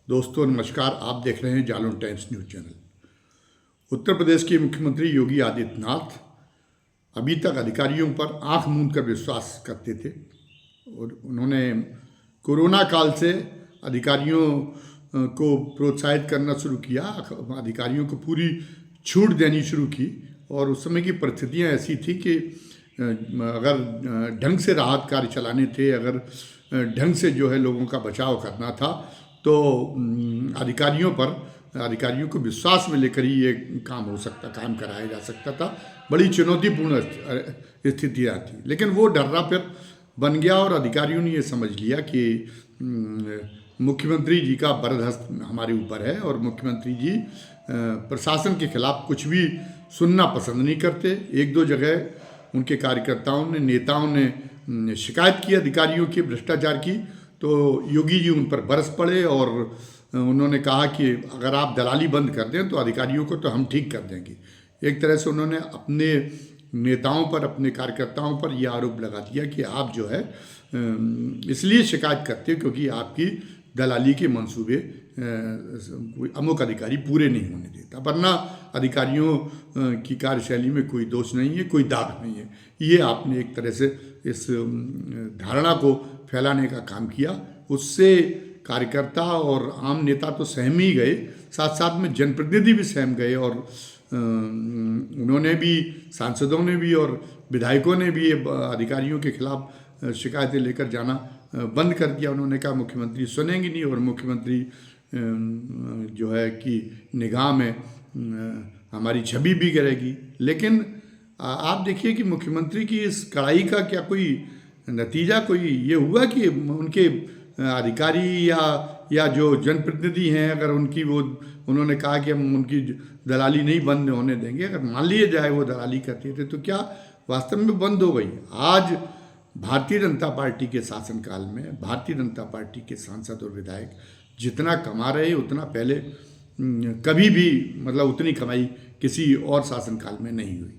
दोस्तों नमस्कार। आप देख रहे हैं Jalaun times news channel. Uttar Pradesh के मुख्यमंत्री योगी आदित्यनाथ अभी तक अधिकारियों पर आंख मूंद कर विश्वास करते थे और उन्होंने कोरोना काल से अधिकारियों को प्रोत्साहित करना शुरू किया, अधिकारियों को पूरी छूट देनी शुरू की। और उस समय की परिस्थितियां ऐसी थी कि अगर ढंग से राहत कार्य चलाने थे, अगर ढंग से जो है लोगों का बचाव करना था तो अधिकारियों को विश्वास में लेकर ही ये काम कराया जा सकता था। बड़ी चुनौतीपूर्ण स्थितियाँ थी, लेकिन वो डर्रा फिर बन गया और अधिकारियों ने ये समझ लिया कि मुख्यमंत्री जी का बरदस्त हमारे ऊपर है और मुख्यमंत्री जी प्रशासन के खिलाफ कुछ भी सुनना पसंद नहीं करते। एक दो जगह उनके कार्यकर्ताओं ने, नेताओं ने शिकायत की अधिकारियों की भ्रष्टाचार की, तो योगी जी उन पर बरस पड़े और उन्होंने कहा कि अगर आप दलाली बंद कर दें तो अधिकारियों को तो हम ठीक कर देंगे। एक तरह से उन्होंने अपने नेताओं पर, अपने कार्यकर्ताओं पर यह आरोप लगा दिया कि आप जो है इसलिए शिकायत करते हैं क्योंकि आपकी दलाली के मंसूबे कोई अमुक अधिकारी पूरे नहीं होने देता, वरना अधिकारियों की कार्यशैली में कोई दोष नहीं है, कोई दाग नहीं है। ये आपने एक तरह से इस धारणा को फैलाने का काम किया। उससे कार्यकर्ता और आम नेता तो सहम ही गए, साथ साथ में जनप्रतिनिधि भी सहम गए और उन्होंने भी, सांसदों ने भी और विधायकों ने भी अधिकारियों के खिलाफ शिकायतें लेकर जाना बंद कर दिया। उन्होंने कहा मुख्यमंत्री सुनेंगे नहीं और मुख्यमंत्री जो है कि निगाह में हमारी छवि भी गिरेगी। लेकिन आप देखिए कि मुख्यमंत्री की इस कड़ाई का क्या कोई नतीजा कोई ये हुआ कि उनके अधिकारी या जो जनप्रतिनिधि हैं, अगर उनकी वो उन्होंने कहा कि हम उनकी दलाली नहीं बंद होने देंगे, अगर मान लिया जाए वो दलाली करते थे तो क्या वास्तव में बंद हो गई? आज भारतीय जनता पार्टी के शासनकाल में भारतीय जनता पार्टी के सांसद और विधायक जितना कमा रहे उतना पहले कभी भी, मतलब उतनी कमाई किसी और शासनकाल में नहीं हुई।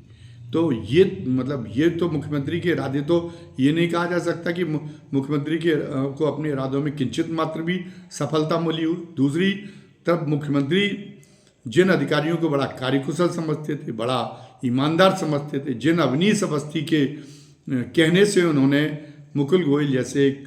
तो ये तो मुख्यमंत्री के इरादे, तो ये नहीं कहा जा सकता कि मुख्यमंत्री को अपने इरादों में किंचित मात्र भी सफलता मिली हो। दूसरी तरफ मुख्यमंत्री जिन अधिकारियों को बड़ा कार्यकुशल समझते थे, बड़ा ईमानदार समझते थे, जिन अवनीश अवस्थी के कहने से उन्होंने मुकुल गोयल जैसे एक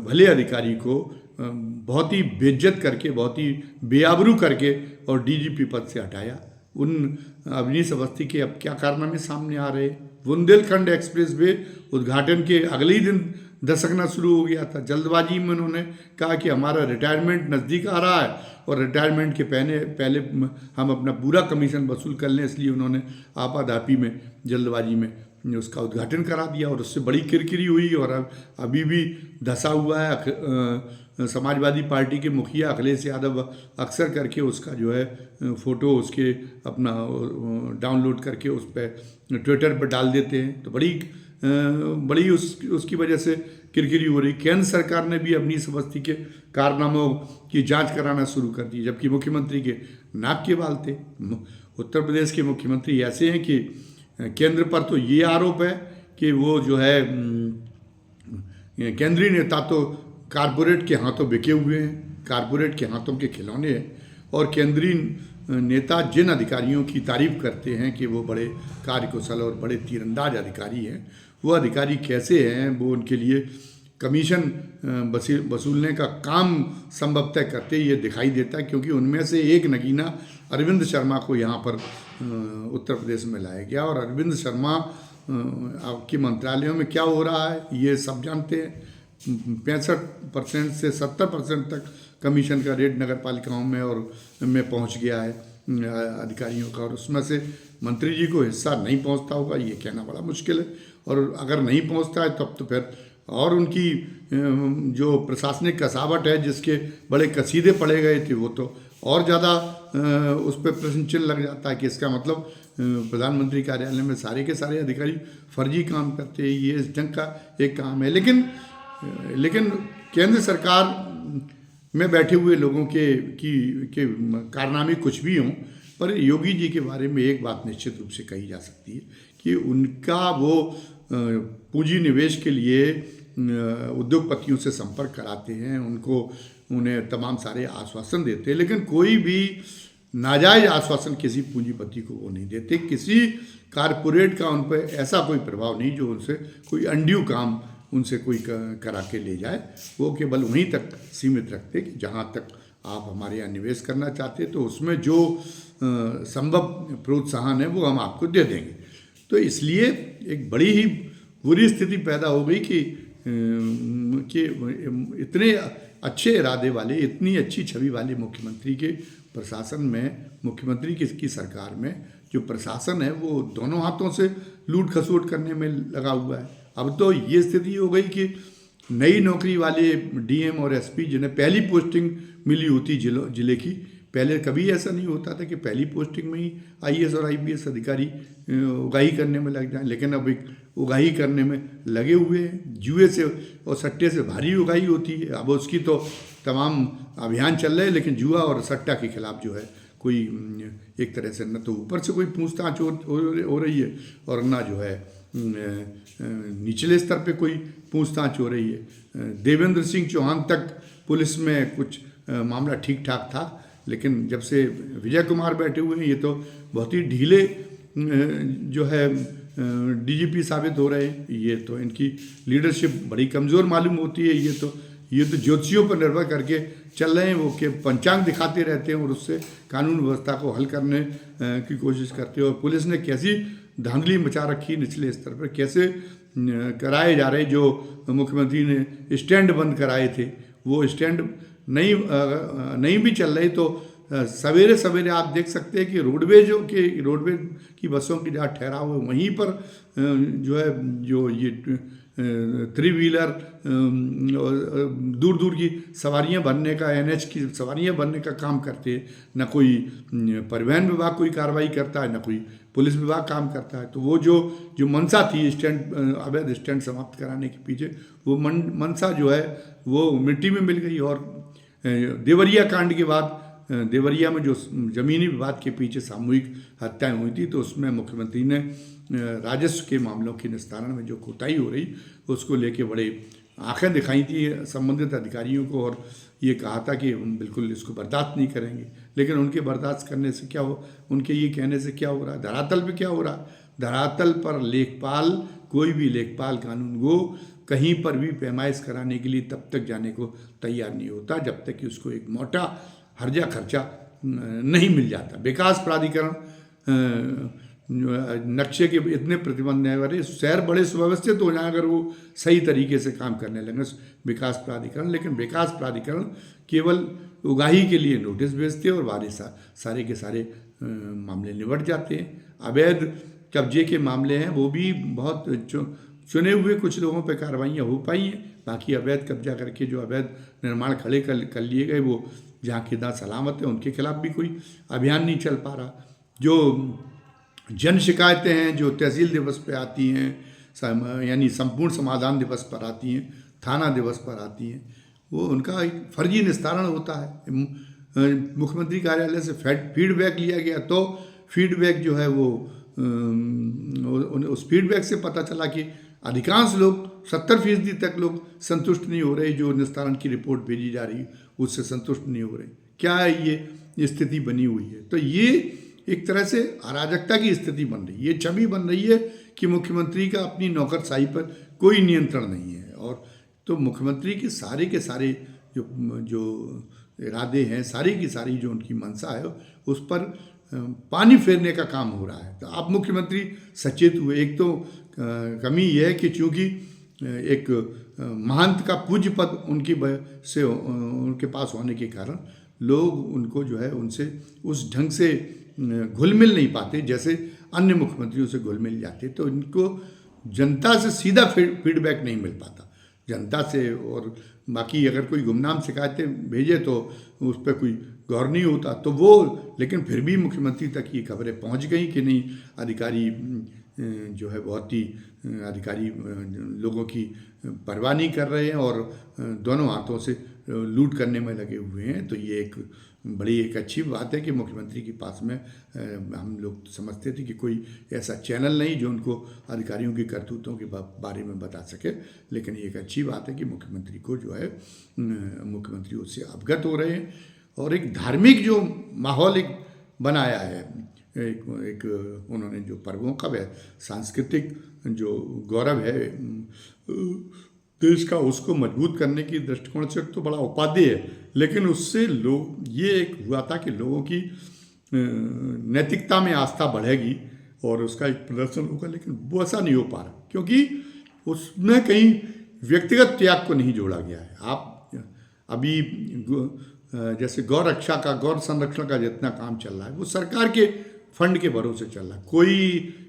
भले अधिकारी को बहुत ही बेइज्जत करके, बहुत ही बेआबरू करके और डीजीपी पद से हटाया, उन अवनीश अवस्थी के अब क्या कारनामे सामने आ रहे। बुंदेलखंड एक्सप्रेस वे उद्घाटन के अगले ही दिन दस्तकना शुरू हो गया था। जल्दबाजी में उन्होंने कहा कि हमारा रिटायरमेंट नज़दीक आ रहा है और रिटायरमेंट के पहले हम अपना पूरा कमीशन वसूल कर लें, इसलिए उन्होंने आपाधापी में, जल्दबाजी में उसका उद्घाटन करा दिया और उससे बड़ी किरकिरी हुई। और अभी भी धंसा हुआ है। समाजवादी पार्टी के मुखिया अखिलेश यादव अक्सर करके उसका जो है फ़ोटो उसके अपना डाउनलोड करके उस पर ट्विटर पर डाल देते हैं, तो बड़ी उसकी वजह से किरकिरी हो रही। केंद्र सरकार ने भी अवनीश अवस्थी के कारनामों की जांच कराना शुरू कर दी, जबकि मुख्यमंत्री के नाक के बाल थे। उत्तर प्रदेश के मुख्यमंत्री ऐसे हैं कि केंद्र पर तो ये आरोप है कि वो जो है केंद्रीय नेता तो कारपोरेट के हाथों बिके हुए हैं, कारपोरेट के हाथों के खिलौने हैं, और केंद्रीय नेता जिन अधिकारियों की तारीफ करते हैं कि वो बड़े कार्यकुशल और बड़े तीरंदाज अधिकारी हैं, वो अधिकारी कैसे हैं? वो उनके लिए कमीशन वसूलने का काम संभवतः करते ये दिखाई देता है, क्योंकि उनमें से एक नगीना अरविंद शर्मा को यहाँ पर उत्तर प्रदेश में लाया गया। और अरविंद शर्मा आपके मंत्रालयों में क्या हो रहा है ये सब जानते हैं। 65% से 70% तक कमीशन का रेट नगर पालिकाओं में और में पहुँच गया है अधिकारियों का, और उसमें से मंत्री जी को हिस्सा नहीं पहुँचता होगा ये कहना बड़ा मुश्किल है। और अगर नहीं पहुँचता है तब तो फिर और उनकी जो प्रशासनिक कसावट है, जिसके बड़े कसीदे पड़े गए थे, वो तो और ज़्यादा उस पर प्रश्न चिन्ह लग जाता है कि इसका मतलब प्रधानमंत्री कार्यालय में सारे के सारे अधिकारी फर्जी काम करते हैं, ये इस ढंग का एक काम है। लेकिन केंद्र सरकार में बैठे हुए लोगों के कारनामे कुछ भी हों, पर योगी जी के बारे में एक बात निश्चित रूप से कही जा सकती है कि उनका वो पूंजी निवेश के लिए उद्योगपतियों से संपर्क कराते हैं, उनको उन्हें तमाम सारे आश्वासन देते हैं, लेकिन कोई भी नाजायज आश्वासन किसी पूंजीपति को वो नहीं देते। किसी कारपोरेट का उन पर ऐसा कोई प्रभाव नहीं जो उनसे कोई अनड्यू काम उनसे कोई करा के ले जाए। वो केवल वहीं तक सीमित रखते कि जहाँ तक आप हमारे यहाँ निवेश करना चाहते तो उसमें जो संभव प्रोत्साहन है वो हम आपको दे देंगे। तो इसलिए एक बड़ी ही बुरी स्थिति पैदा हो गई कि इतने अच्छे इरादे वाले, इतनी अच्छी छवि वाले मुख्यमंत्री के प्रशासन में, मुख्यमंत्री की सरकार में जो प्रशासन है वो दोनों हाथों से लूट खसोट करने में लगा हुआ है। अब तो ये स्थिति हो गई कि नई नौकरी वाले डीएम और एसपी जिन्हें पहली पोस्टिंग मिली होती जिले की, पहले कभी ऐसा नहीं होता था कि पहली पोस्टिंग में ही आईएएस और आईपीएस अधिकारी उगाही करने में लग जाएं, लेकिन अब एक उगाही करने में लगे हुए हैं। जुए से और सट्टे से भारी उगाही होती है। अब उसकी तो तमाम अभियान चल रहे हैं, लेकिन जुआ और सट्टा के खिलाफ जो है कोई एक तरह से न तो ऊपर से कोई पूछताछ हो रही है और ना जो है निचले स्तर पे कोई पूछताछ हो रही है। देवेंद्र सिंह चौहान तक पुलिस में कुछ मामला ठीक ठाक था, लेकिन जब से विजय कुमार बैठे हुए हैं ये तो बहुत ही ढीले जो है डीजीपी साबित हो रहे हैं। ये तो इनकी लीडरशिप बड़ी कमज़ोर मालूम होती है। ये तो ज्योतिषियों पर निर्भर करके चल रहे हैं, वो के पंचांग दिखाते रहते हैं और उससे कानून व्यवस्था को हल करने की कोशिश करते हैं। और पुलिस ने कैसी धांधली मचा रखी निचले स्तर पर, कैसे कराए जा रहे जो मुख्यमंत्री ने स्टैंड बंद कराए थे वो स्टैंड नहीं भी चल रही। तो सवेरे सवेरे आप देख सकते हैं कि रोडवेज की बसों की जहाँ ठहराव है वहीं पर जो है जो ये 3 व्हीलर दूर दूर की सवारियां भरने का, एनएच की सवारियां भरने का काम करते हैं। न कोई परिवहन विभाग कोई कार्रवाई करता है, न कोई पुलिस विभाग काम करता है। तो वो जो मंशा थी स्टैंड, अवैध स्टैंड समाप्त कराने के पीछे, वो मंशा जो है वो मिट्टी में मिल गई। और देवरिया कांड के बाद देवरिया में जो ज़मीनी विवाद के पीछे सामूहिक हत्याएं हुई थी, तो उसमें मुख्यमंत्री ने राजस्व के मामलों के निस्तारण में जो कोताही हो रही उसको लेके बड़े आंखें दिखाई थी संबंधित अधिकारियों को और ये कहा था कि हम बिल्कुल इसको बर्दाश्त नहीं करेंगे। लेकिन उनके बर्दाश्त करने से क्या हो, उनके ये कहने से क्या हो रहा है, धरातल पे क्या हो रहा है? धरातल पर लेखपाल, कोई भी लेखपाल कानून वो कहीं पर भी पैमाइश कराने के लिए तब तक जाने को तैयार नहीं होता जब तक कि उसको एक मोटा हर्जा खर्चा नहीं मिल जाता। विकास प्राधिकरण नक्शे के इतने प्रतिबंध हैं, अरे शहर बड़े सुव्यवस्थित हो जाए अगर वो सही तरीके से काम करने लगे विकास प्राधिकरण। लेकिन विकास प्राधिकरण केवल उगाही के लिए नोटिस भेजते हैं और बारी सारे के सारे मामले निबट जाते हैं। अवैध कब्जे के मामले हैं वो भी बहुत चुने हुए कुछ लोगों पर कार्रवाइयाँ हो पाई हैं, बाकी अवैध कब्जा करके जो अवैध निर्माण खड़े कर लिए गए वो जहाँ की जहाँ सलामत है उनके खिलाफ भी कोई अभियान नहीं चल पा रहा। जो जन शिकायतें हैं जो तहसील दिवस पे आती हैं, यानी संपूर्ण समाधान दिवस पर आती हैं, थाना दिवस पर आती हैं, वो उनका फर्जी निस्तारण होता है। मुख्यमंत्री कार्यालय से फीडबैक लिया गया तो फीडबैक जो है वो उस फीडबैक से पता चला कि अधिकांश लोग 70% तक लोग संतुष्ट नहीं हो रहे, जो निस्तारण की रिपोर्ट भेजी जा रही उससे संतुष्ट नहीं हो रहे। क्या है ये स्थिति बनी हुई है? तो ये एक तरह से अराजकता की स्थिति बन रही है, ये छवि बन रही है कि मुख्यमंत्री का अपनी नौकरशाही पर कोई नियंत्रण नहीं है। और तो मुख्यमंत्री के सारे जो इरादे हैं, सारी की सारी जो उनकी मंशा है उस पर पानी फेरने का काम हो रहा है। तो आप मुख्यमंत्री सचेत हुए। एक तो कमी यह है कि चूँकि एक महंत का पूज्य पद उनके पास होने के कारण लोग उनको जो है उनसे उस ढंग से घुल मिल नहीं पाते जैसे अन्य मुख्यमंत्रियों से घुल मिल जाते। तो इनको जनता से सीधा फीडबैक नहीं मिल पाता जनता से। और बाकी अगर कोई गुमनाम शिकायतें भेजे तो उस पर कोई गौर नहीं होता तो वो, लेकिन फिर भी मुख्यमंत्री तक ये खबरें पहुंच गई कि नहीं अधिकारी जो है बहुत ही अधिकारी लोगों की परवाह नहीं कर रहे हैं और दोनों हाथों से लूट करने में लगे हुए हैं। तो ये एक बड़ी एक अच्छी बात है कि मुख्यमंत्री के पास में हम लोग समझते थे कि कोई ऐसा चैनल नहीं जो उनको अधिकारियों की करतूतों के बारे में बता सके, लेकिन ये एक अच्छी बात है कि मुख्यमंत्री को जो है मुख्यमंत्री उससे अवगत हो रहे हैं। और एक धार्मिक जो माहौल एक बनाया है, एक उन्होंने जो पर्वों का वह सांस्कृतिक जो गौरव है देश का, उसको मजबूत करने की दृष्टिकोण से तो बड़ा उपादेय है, लेकिन उससे लोग ये एक हुआ था कि लोगों की नैतिकता में आस्था बढ़ेगी और उसका एक प्रदर्शन होगा, लेकिन वो ऐसा नहीं हो पा रहा क्योंकि उसमें कहीं व्यक्तिगत त्याग को नहीं जोड़ा गया है। आप अभी जैसे गौ रक्षा का, गौ संरक्षण का जितना काम चल रहा है वो सरकार के फंड के भरोसे चल रहा है। कोई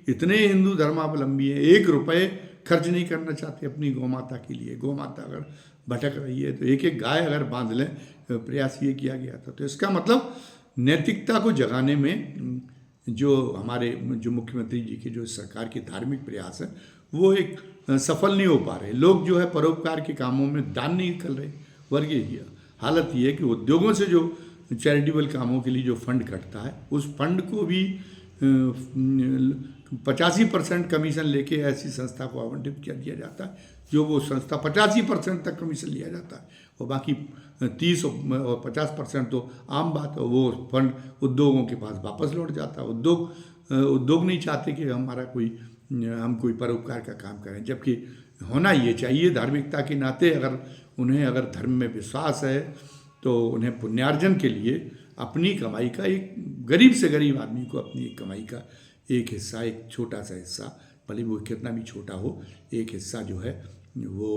इतने हिंदू धर्मावलंबी है, 1 रुपये खर्च नहीं करना चाहते अपनी गौ माता के लिए। गौ माता अगर भटक रही है तो एक एक गाय अगर बांध लें, प्रयास ये किया गया था। तो इसका मतलब नैतिकता को जगाने में जो हमारे जो मुख्यमंत्री जी के जो सरकार के धार्मिक प्रयास है वो एक सफल नहीं हो पा रहे। लोग जो है परोपकार के कामों में दान नहीं कर रहे। वर्गीय हालत ये है कि उद्योगों से जो चैरिटेबल कामों के लिए जो फंड कटता है उस फंड को भी 85% कमीशन लेके ऐसी संस्था को आवंटित किया दिया जाता है, जो वो संस्था 85% तक कमीशन लिया जाता है और बाकी 30 और 50% तो आम बात है, वो फंड उद्योगों के पास वापस लौट जाता है। उद्योग नहीं चाहते कि हम कोई परोपकार का काम करें, जबकि होना ये चाहिए। धार्मिकता के नाते अगर धर्म में विश्वास है तो उन्हें पुण्यार्जन के लिए अपनी कमाई का, एक गरीब से गरीब आदमी को अपनी एक कमाई का एक हिस्सा, एक छोटा सा हिस्सा, भले वो कितना भी छोटा हो, एक हिस्सा जो है वो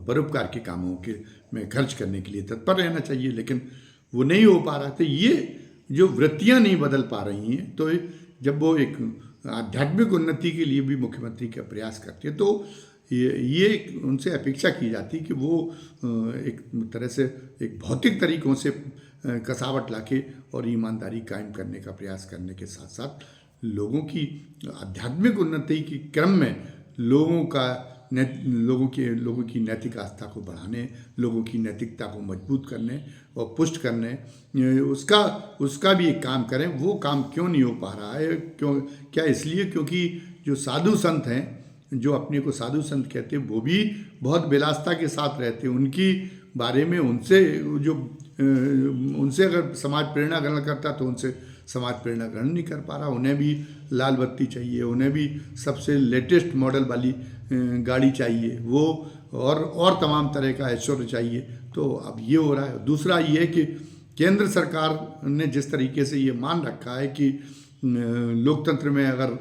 परोपकार के कामों के में खर्च करने के लिए तत्पर रहना चाहिए, लेकिन वो नहीं हो पा रहा। तो ये जो वृत्तियां नहीं बदल पा रही हैं, तो जब वो एक आध्यात्मिक उन्नति के लिए भी मुख्यमंत्री का प्रयास करते हैं तो ये उनसे अपेक्षा की जाती कि वो एक तरह से एक भौतिक तरीकों से कसावट लाके और ईमानदारी कायम करने का प्रयास करने के साथ साथ लोगों की आध्यात्मिक उन्नति के क्रम में लोगों की नैतिक आस्था को बढ़ाने, लोगों की नैतिकता को मजबूत करने और पुष्ट करने, उसका भी एक काम करें। वो काम क्यों नहीं हो पा रहा है? क्या इसलिए क्योंकि जो साधु संत हैं, जो अपने को साधु संत कहते हैं, वो भी बहुत विलासता के साथ रहते हैं। उनकी बारे में उनसे अगर समाज प्रेरणा ग्रहण करता तो उनसे समाज प्रेरणा ग्रहण नहीं कर पा रहा। उन्हें भी लाल बत्ती चाहिए, उन्हें भी सबसे लेटेस्ट मॉडल वाली गाड़ी चाहिए, वो और तमाम तरह का ऐश्वर्य चाहिए। तो अब ये हो रहा है। दूसरा ये है कि केंद्र सरकार ने जिस तरीके से ये मान रखा है कि लोकतंत्र में अगर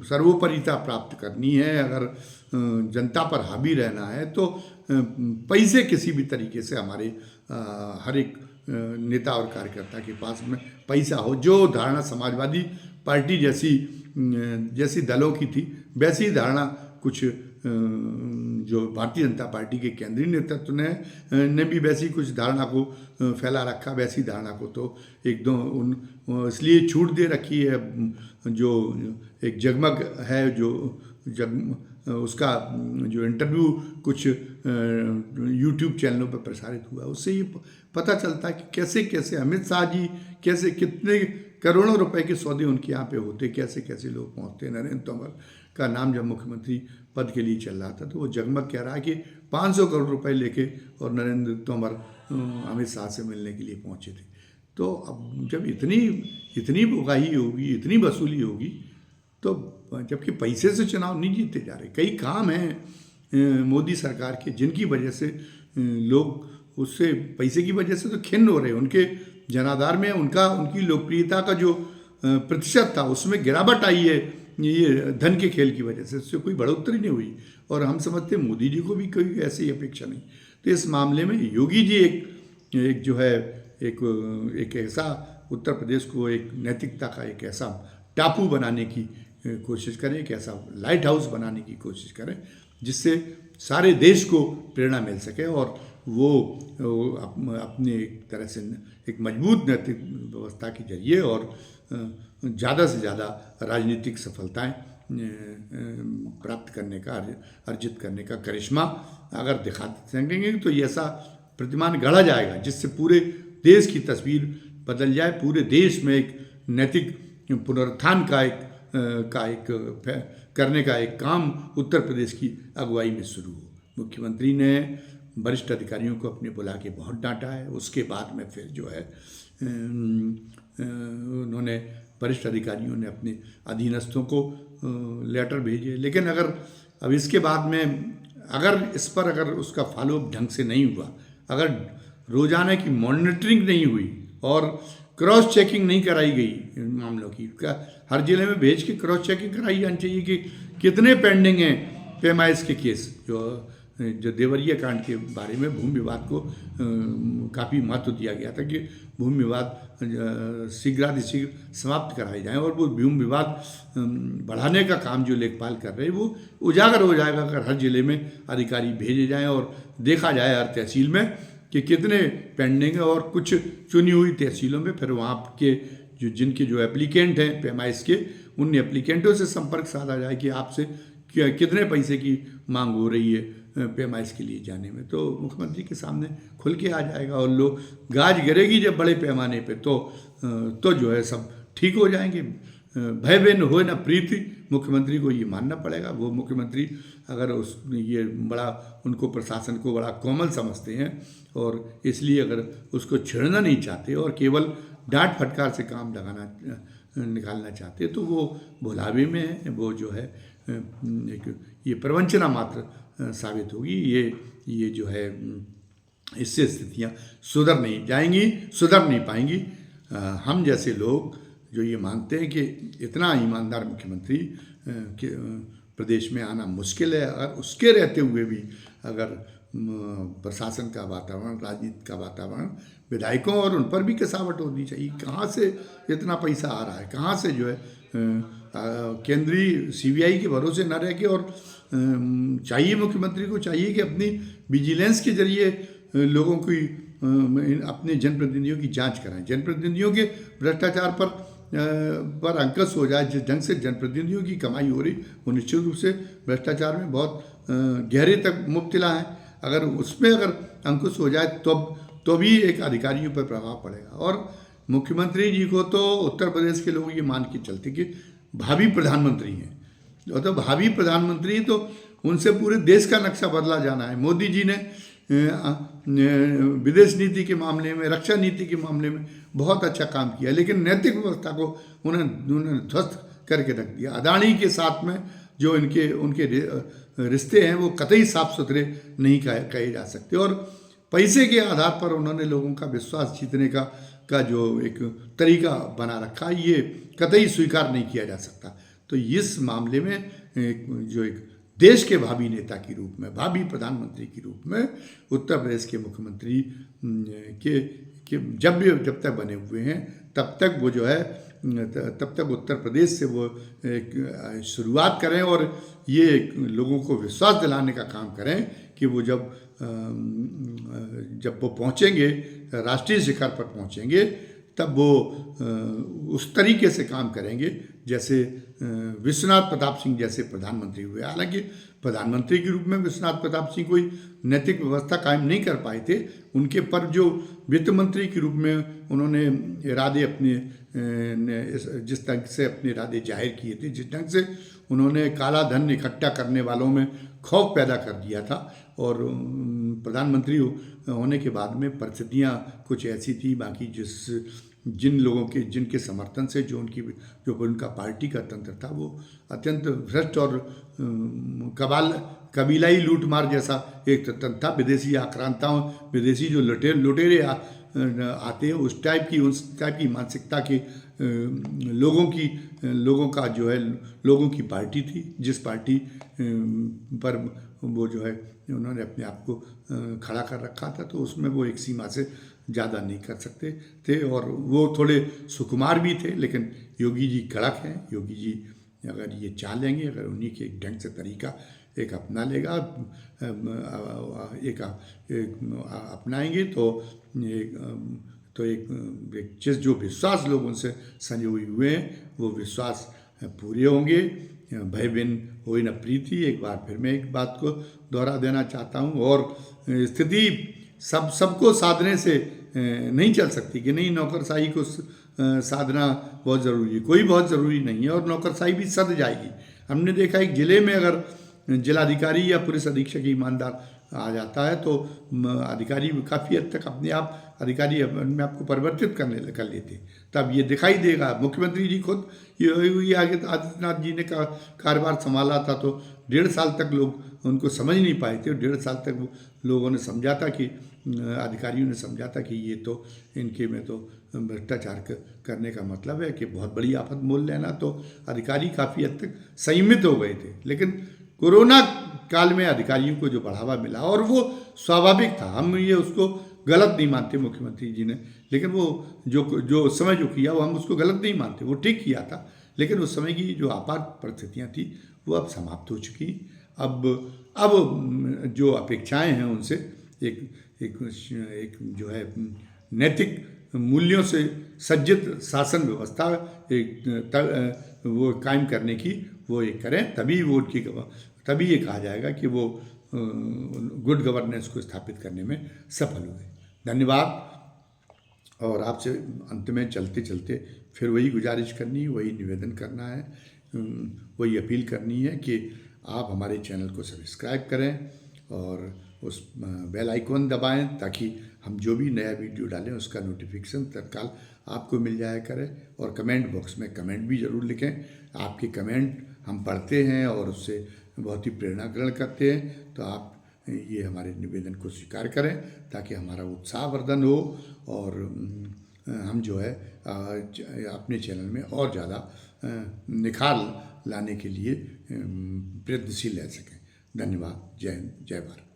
सर्वोपरिता प्राप्त करनी है, अगर जनता पर हावी रहना है, तो पैसे किसी भी तरीके से हमारे हर एक नेता और कार्यकर्ता के पास में पैसा हो। जो धारणा समाजवादी पार्टी जैसी दलों की थी, वैसी धारणा कुछ जो भारतीय जनता पार्टी के केंद्रीय नेतृत्व ने भी वैसी कुछ धारणा को फैला रखा। वैसी धारणा को तो एकदम इसलिए छूट दे रखी है। जो एक जगमग है, उसका जो इंटरव्यू कुछ YouTube चैनलों पर प्रसारित हुआ, उससे ये पता चलता है कि कैसे कैसे अमित शाह जी कैसे कितने करोड़ों रुपए के सौदे उनके यहाँ पे होते, कैसे कैसे लोग पहुँचते। नरेंद्र तोमर का नाम जब मुख्यमंत्री पद के लिए चल रहा था तो वो जगमग कह रहा है कि 500 करोड़ रुपए लेके और नरेंद्र तोमर अमित शाह से मिलने के लिए पहुँचे थे। तो अब जब इतनी उगाही होगी, इतनी वसूली होगी, तो जबकि पैसे से चुनाव नहीं जीते जा रहे। कई काम हैं मोदी सरकार के जिनकी वजह से लोग उससे पैसे की वजह से तो खिन्न हो रहे हैं। उनके जनाधार में उनकी लोकप्रियता का जो प्रतिशत था उसमें गिरावट आई है, ये धन के खेल की वजह से। उससे कोई बढ़ोतरी नहीं हुई और हम समझते मोदी जी को भी कोई ऐसी अपेक्षा नहीं। तो इस मामले में योगी जी एक जो है एक ऐसा उत्तर प्रदेश को एक नैतिकता का एक ऐसा टापू बनाने की कोशिश करें, एक ऐसा लाइट हाउस बनाने की कोशिश करें जिससे सारे देश को प्रेरणा मिल सके और वो अपने एक तरह से एक मजबूत नैतिक व्यवस्था के जरिए और ज़्यादा से ज़्यादा राजनीतिक सफलताएं प्राप्त करने का, अर्जित करने का करिश्मा अगर दिखा सकेंगे तो ये ऐसा प्रतिमान गढ़ा जाएगा जिससे पूरे देश की तस्वीर बदल जाए, पूरे देश में एक नैतिक पुनरुत्थान करने का एक काम उत्तर प्रदेश की अगुवाई में शुरू हो। मुख्यमंत्री ने वरिष्ठ अधिकारियों को अपने बुला के बहुत डांटा है। उसके बाद में फिर जो है उन्होंने वरिष्ठ अधिकारियों ने अपने अधीनस्थों को लेटर भेजे, लेकिन अगर अब इसके बाद में अगर इस पर अगर उसका फॉलोअप ढंग से नहीं हुआ, अगर रोजाना की मॉनिटरिंग नहीं हुई और क्रॉस चेकिंग नहीं कराई गई मामलों की, हर जिले में भेज के क्रॉस चेकिंग कराई जानी चाहिए कि कितने पेंडिंग हैं पेमाइश के केस। जो देवरिया कांड के बारे में भूमि विवाद को काफ़ी महत्व दिया गया था कि भूमि विवाद शीघ्रातिशीघ्र समाप्त कराए जाएं, और वो भूमि विवाद बढ़ाने का काम जो लेखपाल कर रहे हैं वो उजागर हो जाएगा अगर हर जिले में अधिकारी भेजे जाएं और देखा जाए हर तहसील में कि कितने पेंडिंग है। और कुछ चुनी हुई तहसीलों में फिर वहाँ के जिनके जो एप्लीकेंट हैं पेमाइश के, उन एप्लीकेंटों से संपर्क साधा जाए कि आपसे कितने पैसे की मांग हो रही है पेमाइश के लिए जाने में, तो मुख्यमंत्री के सामने खुल के आ जाएगा और लोग गाज गिरेगी जब बड़े पैमाने पे तो जो है सब ठीक हो जाएंगे। भय बिन होए न प्रीति, मुख्यमंत्री को ये मानना पड़ेगा। वो मुख्यमंत्री अगर ये बड़ा उनको प्रशासन को बड़ा कोमल समझते हैं और इसलिए अगर उसको छेड़ना नहीं चाहते और केवल डांट फटकार से काम निकालना चाहते तो वो भुलावे में है। वो जो है एक ये प्रवंचना मात्र साबित होगी। ये जो है इससे स्थितियाँ सुधर नहीं पाएंगी। हम जैसे लोग जो ये मानते हैं कि इतना ईमानदार मुख्यमंत्री के प्रदेश में आना मुश्किल है, अगर उसके रहते हुए भी अगर प्रशासन का वातावरण, राजनीति का वातावरण, विधायकों और उन पर भी कसावट होनी चाहिए। कहाँ से इतना पैसा आ रहा है, कहाँ से जो है केंद्रीय सीबीआई के भरोसे न रह के, और चाहिए मुख्यमंत्री को चाहिए कि अपनी विजिलेंस के जरिए लोगों की अपने जनप्रतिनिधियों की जांच कराएं, जनप्रतिनिधियों के भ्रष्टाचार पर अंकुश हो जाए। जिस ढंग से जनप्रतिनिधियों की कमाई हो रही वो निश्चित रूप से भ्रष्टाचार में बहुत गहरे तक मुब्तला है। अगर उसमें अगर अंकुश हो जाए तो भी एक अधिकारियों पर प्रभाव पड़ेगा। और मुख्यमंत्री जी को तो उत्तर प्रदेश के लोग ये मान के चलते कि भावी प्रधानमंत्री हैं, और तो भावी प्रधानमंत्री तो उनसे पूरे देश का नक्शा बदला जाना है। मोदी जी ने विदेश नीति के मामले में, रक्षा नीति के मामले में बहुत अच्छा काम किया, लेकिन नैतिक व्यवस्था को उन्होंने ध्वस्त करके रख दिया। अदानी के साथ में जो उनके रिश्ते हैं वो कतई साफ सुथरे नहीं कहे जा सकते, और पैसे के आधार पर उन्होंने लोगों का विश्वास जीतने का जो एक तरीका बना रखा है, ये कतई स्वीकार नहीं किया जा सकता। तो इस मामले में एक देश के भावी नेता के रूप में, भावी प्रधानमंत्री के रूप में उत्तर प्रदेश के मुख्यमंत्री के जब तक बने हुए हैं तब तक वो जो है तब तक उत्तर प्रदेश से वो एक शुरुआत करें और ये लोगों को विश्वास दिलाने का काम करें कि वो जब वो पहुँचेंगे, राष्ट्रीय शिखर पर पहुँचेंगे, तब वो उस तरीके से काम करेंगे जैसे विश्वनाथ प्रताप सिंह जैसे प्रधानमंत्री हुए। हालांकि प्रधानमंत्री के रूप में विश्वनाथ प्रताप सिंह कोई नैतिक व्यवस्था कायम नहीं कर पाए थे। उनके पर जो वित्त मंत्री के रूप में उन्होंने इरादे अपने जिस ढंग से अपने इरादे जाहिर किए थे, जिस ढंग से उन्होंने काला धन इकट्ठा करने वालों में खौफ पैदा कर दिया था, और प्रधानमंत्री होने के बाद में परिस्थितियाँ कुछ ऐसी थी, बाकी जिनके समर्थन से जो उनका पार्टी का तंत्र था वो अत्यंत भ्रष्ट और कबीलाई लूटमार जैसा एक तंत्र था। विदेशी आक्रांताओं, विदेशी जो लुटेरे आते हैं उस टाइप की मानसिकता के लोगों का जो है लोगों की पार्टी थी, जिस पार्टी पर वो जो है उन्होंने अपने आप को खड़ा कर रखा था। तो उसमें वो एक सीमा से ज़्यादा नहीं कर सकते थे, और वो थोड़े सुकुमार भी थे। लेकिन योगी जी कड़क हैं। योगी जी अगर ये चाह लेंगे, अगर उन्हीं के एक ढंग से तरीका एक अपना लेगा, एक अपनाएंगे तो एक चीज़ जो विश्वास लोग उनसे संजोए हुए हैं वो विश्वास पूरे होंगे। भय बिन होई न प्रीति। एक बार फिर मैं एक बात को दोहरा देना चाहता हूँ, और स्थिति सबको साधने से नहीं चल सकती कि नहीं नौकरशाही को साधना बहुत ज़रूरी है। कोई बहुत ज़रूरी नहीं है, और नौकरशाही भी सध जाएगी। हमने देखा एक ज़िले में अगर जिलाधिकारी या पुलिस अधीक्षक ईमानदार आ जाता है तो अधिकारी काफ़ी हद तक अपने आप अधिकारी अपने आप को परिवर्तित कर लेते। तब ये दिखाई देगा। मुख्यमंत्री जी खुद योगी आदित्यनाथ जी ने कार्यभार संभाला था तो 1.5 साल तक लोग उनको समझ नहीं पाए थे। 1.5 साल तक लोगों ने समझा था कि अधिकारियों ने समझा था कि ये तो इनके में तो भ्रष्टाचार करने का मतलब है कि बहुत बड़ी आफत मोल लेना। तो अधिकारी काफ़ी हद तक संयमित हो गए थे। लेकिन कोरोना काल में अधिकारियों को जो बढ़ावा मिला, और वो स्वाभाविक था, हम ये उसको गलत नहीं मानते मुख्यमंत्री जी ने, लेकिन वो जो उस समय जो किया वो हम उसको गलत नहीं मानते, वो ठीक किया था। लेकिन उस समय की जो आपात परिस्थितियाँ थी वो अब समाप्त हो चुकी। अब जो अपेक्षाएं हैं उनसे एक जो है नैतिक मूल्यों से सज्जित शासन व्यवस्था वो कायम करने की वो एक करें, तभी ये कहा जाएगा कि वो गुड गवर्नेंस को स्थापित करने में सफल हुए। धन्यवाद। और आपसे अंत में चलते चलते फिर वही गुजारिश करनी, वही निवेदन करना है, वही अपील करनी है कि आप हमारे चैनल को सब्सक्राइब करें और उस बेल आइकॉन दबाएं ताकि हम जो भी नया वीडियो डालें उसका नोटिफिकेशन तत्काल आपको मिल जाया करे। और कमेंट बॉक्स में कमेंट भी ज़रूर लिखें। आपके कमेंट हम पढ़ते हैं और उससे बहुत ही प्रेरणा ग्रहण करते हैं। तो आप ये हमारे निवेदन को स्वीकार करें ताकि हमारा उत्साहवर्धन हो और हम जो है अपने चैनल में और ज़्यादा निखार लाने के लिए प्रयत्नशील रह सकें। धन्यवाद। जय हिंद, जय भारत।